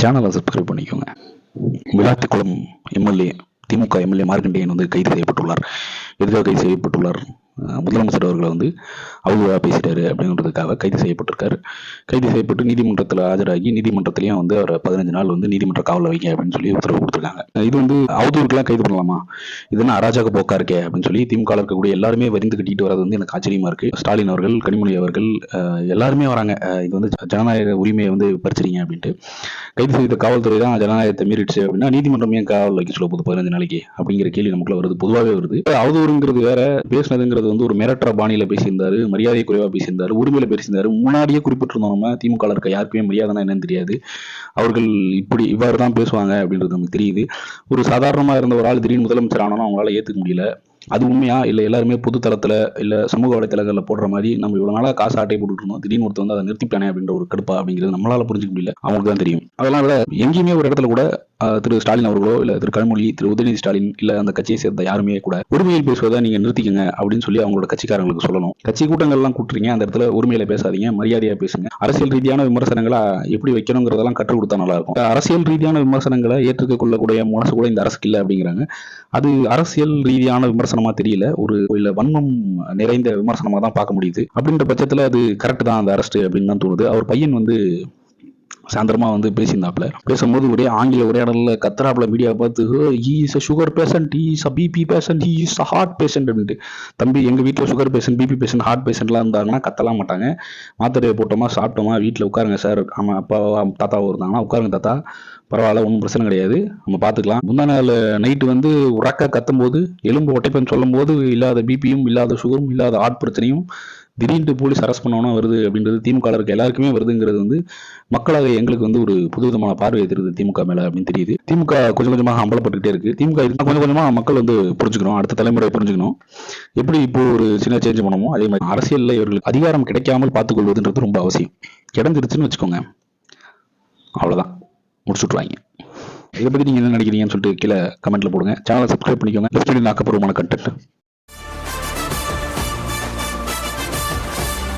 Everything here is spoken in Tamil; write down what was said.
சேனலை சப்ஸ்கிரைப் பண்ணிக்கோங்க. விளாத்திக்குளம் எம்எல்ஏ திமுக எம்எல்ஏ மார்க்கண்டேயன் வந்து கைது செய்யப்பட்டுள்ளார். எதுக்காக கைது செய்யப்பட்டுள்ளார்? முதலமைச்சர் அவர்களை வந்து அவதூறாக பேசிட்டாரு அப்படின்றதுக்காக கைது செய்யப்பட்டிருக்காரு. கைது செய்யப்பட்டு நீதிமன்றத்தில் ஆஜராகி நீதிமன்றத்திலையும் வந்து அவர் 15 நாள் வந்து நீதிமன்ற காவலில் வைங்க அப்படின்னு சொல்லி உத்தரவு கொடுத்துருக்காங்க. இது வந்து அவதூறுக்கெல்லாம் கைது பண்ணலாமா? இதுனா அராஜக போக்கா இருக்கே அப்படின்னு சொல்லி திமுக இருக்கக்கூடிய எல்லாருமே வரிந்து கட்டிட்டு வர்றது வந்து எனக்கு ஆச்சரியமா இருக்கு. ஸ்டாலின் அவர்கள், கனிமொழி அவர்கள் எல்லாருமே வராங்க. இது வந்து ஜனநாயக உரிமையை வந்து பறிச்சிருங்க அப்படின்ட்டு. கைது செய்த காவல்துறை தான் ஜனநாயகத்தை மீறிடுச்சு அப்படின்னா நீதிமன்றம் ஏன் காவல் வைக்க சொல்ல போகுது 15 நாளைக்கு அப்படிங்கிற கேள்வி நமக்குள்ள வருது, பொதுவாகவே வருது. அவதூறுங்கிறது வேற, பேசினதுங்கிறது வந்து ஒரு மிரட்டுற பாணியில பேசியிருந்தாரு, மரியாதை குறைவா பேசியிருந்தாரு, உரிமையில பேசியிருந்தாரு. முன்னாடியே குறிப்பிட்டிருந்தோம், நம்ம திமுக இருக்க யாருக்குமே மரியாதைனா என்னன்னு தெரியாது. அவர்கள் இவ்வாறு தான் பேசுவாங்க அப்படின்றது நமக்கு தெரியுது. ஒரு சாதாரணமா இருந்த ஒரு ஆள் திடீர்னு முதலமைச்சர் ஆனாலும் அவங்களால ஏத்துக்க முடியல. அது உண்மையா இல்ல எல்லாருமே பொது தளத்துல இல்ல சமூக வலைத்தளங்கள்ல போடுற மாதிரி நம்ம இவ்வளவு நாளா காசு ஆட்டை போட்டுட்டு இருந்தோம், திடீர்னு ஒருத்தர் வந்து அதை நிறுத்திட்டானே அப்படின்ற ஒரு கடுப்பா அப்படிங்கிறது நம்மளால புரிஞ்சுக்க முடியல, அவங்களுக்கு தான் தெரியும். அதெல்லாம் விட எங்கேயுமே ஒரு இடத்துல கூட திரு ஸ்டாலின் அவர்களோ இல்ல திரு கனிமொழி, திரு உதயநிதி ஸ்டாலின் இல்ல அந்த கட்சியை சேர்ந்த யாருமே கூட உரிமையில் பேசுவதை நீங்க நிறுத்திக்கங்க அப்படின்னு சொல்லி அவங்களோட கட்சிக்காரங்களுக்கு சொல்லணும். கட்சி கூட்டங்கள்லாம் கூட்டுறீங்க, அந்த இடத்துல உரிமையில பேசாதீங்க, மரியாதையா பேசுங்க. அரசியல் ரீதியான விமர்சனங்களை எப்படி வைக்கணுங்கிறதெல்லாம் கற்றுக் கொடுத்தா நல்லா இருக்கும். அரசியல் ரீதியான விமர்சனங்களை ஏற்றுக்க கொள்ளக்கூடிய மனசு கூட இந்த அரசுக்கு இல்லை அப்படிங்கிறாங்க. அது அரசியல் ரீதியான விமர்சனமா தெரியல, ஒரு இல்ல வன்மம் நிறைந்த விமர்சனமா தான் பார்க்க முடியுது. அப்படின்ற பட்சத்துல அது கரெக்ட் தான் அந்த அரெஸ்ட் அப்படின்னு தான் தோணுது. அவர் பையன் வந்து சாயந்தரமா வந்து பேசியிருந்தாப்புல, பேசும்போது ஒரே ஆங்கில உரையாடல கத்துறாப்புல மீடியா பார்த்து, he is a sugar patient, he is a BP patient, he is a heart patient அப்படின்ட்டு. தம்பி, எங்க வீட்டில் sugar patient, BP patient, heart பேஷண்ட்லாம் இருந்தாங்கன்னா கத்தலாம் மாட்டாங்க. மாத்திரையை போட்டோமா சாப்பிட்டோமா வீட்டில் உட்காருங்க சார், ஆமா அப்பாவா தாத்தாவோ இருந்தாங்கன்னா உட்காருங்க தாத்தா, பரவாயில்ல, ஒன்றும் பிரச்சனை கிடையாது, நம்ம பார்த்துக்கலாம். முந்தா நாள் நைட்டு வந்து உறக்க கத்தும் போது, எலும்பு ஒட்டைப்பேன் சொல்லும் போது இல்லாத பிபியும் இல்லாத சுகரும் இல்லாத ஹார்ட் பிரச்சனையும் திடீர்னு போலீஸ் அரெஸ்ட் பண்ணணும் வருது அப்படின்றது திமுக இருக்க எல்லாருக்குமே வருதுங்கிறது வந்து மக்களாக எங்களுக்கு வந்து ஒரு புதுவிதமான பார்வையை தெரியுது திமுக மேல அப்படின்னு தெரியுது. திமுக கொஞ்சம் கொஞ்சமாக அம்பலப்பட்டுக்கிட்டே இருக்கு. திமுக கொஞ்சம் கொஞ்சமா மக்கள் வந்து புரிஞ்சுக்கணும், அடுத்த தலைமுறை புரிஞ்சுக்கணும். எப்படி இப்போ ஒரு சின்ன சேஞ்ச் பண்ணணுமோ அதே மாதிரி அரசியல்ல இவர்களுக்கு அதிகாரம் கிடைக்காமல் பார்த்துக் கொள்வதுன்றது ரொம்ப அவசியம். கிடைஞ்சிருச்சுன்னு வச்சுக்கோங்க, அவ்வளவுதான், முடிச்சுட்ருவாங்க. இதை பத்தி நீங்க என்ன நினைக்கிறீங்கன்னு சொல்லிட்டு கீழே கமெண்ட்ல போடுங்க. சேனலை சப்ஸ்கிரைப் பண்ணிக்கோங்க. ஆக்கப்பூர்வமான கண்டென்ட்.